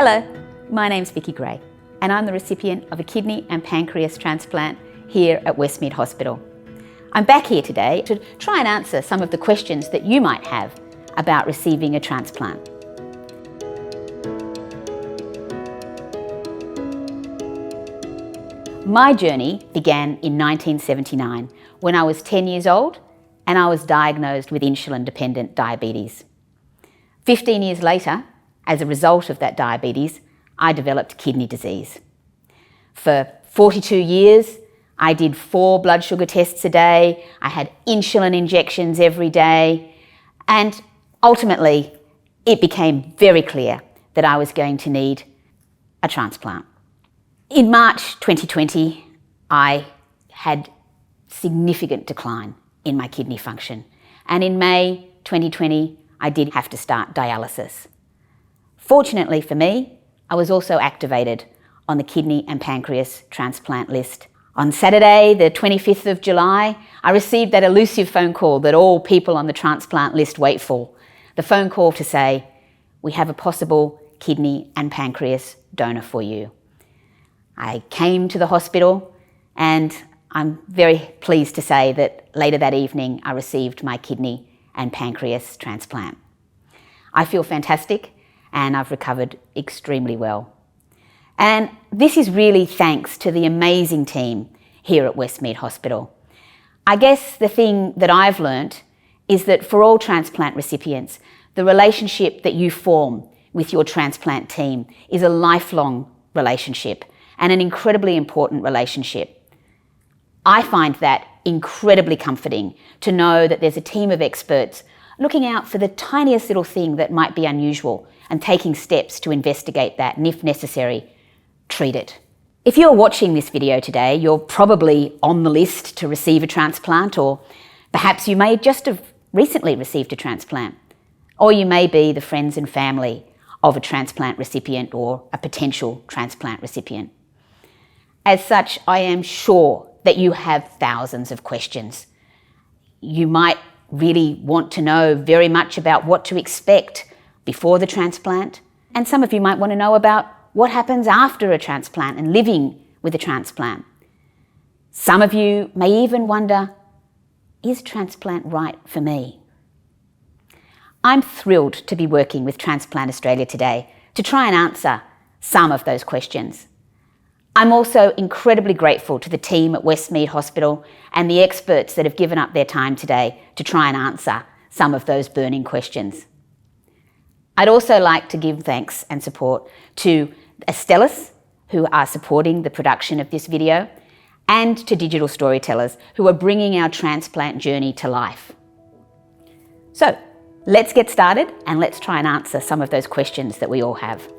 Hello, my name's Vicky Gray and I'm the recipient of a kidney and pancreas transplant here at Westmead Hospital. I'm back here today to try and answer some of the questions that you might have about receiving a transplant. My journey began in 1979 when I was 10 years old and I was diagnosed with insulin-dependent diabetes. 15 years later, as a result of that diabetes, I developed kidney disease. For 42 years, I did 4 blood sugar tests a day, I had insulin injections every day, and ultimately it became very clear that I was going to need a transplant. In March 2020, I had significant decline in my kidney function, and in May 2020, I did have to start dialysis. Fortunately for me, I was also activated on the kidney and pancreas transplant list. On Saturday, the 25th of July, I received that elusive phone call that all people on the transplant list wait for. The phone call to say, we have a possible kidney and pancreas donor for you. I came to the hospital and I'm very pleased to say that later that evening I received my kidney and pancreas transplant. I feel fantastic and I've recovered extremely well. And this is really thanks to the amazing team here at Westmead Hospital. I guess the thing that I've learnt is that for all transplant recipients, the relationship that you form with your transplant team is a lifelong relationship and an incredibly important relationship. I find that incredibly comforting to know that there's a team of experts looking out for the tiniest little thing that might be unusual and taking steps to investigate that and, if necessary, treat it. If you're watching this video today, you're probably on the list to receive a transplant, or perhaps you may just have recently received a transplant, or you may be the friends and family of a transplant recipient or a potential transplant recipient. As such, I am sure that you have thousands of questions. You might really want to know very much about what to expect before the transplant, and some of you might want to know about what happens after a transplant and living with a transplant. Some of you may even wonder, is transplant right for me? I'm thrilled to be working with Transplant Australia today to try and answer some of those questions. I'm also incredibly grateful to the team at Westmead Hospital and the experts that have given up their time today to try and answer some of those burning questions. I'd also like to give thanks and support to Astellas, who are supporting the production of this video, and to digital storytellers who are bringing our transplant journey to life. So let's get started and let's try and answer some of those questions that we all have.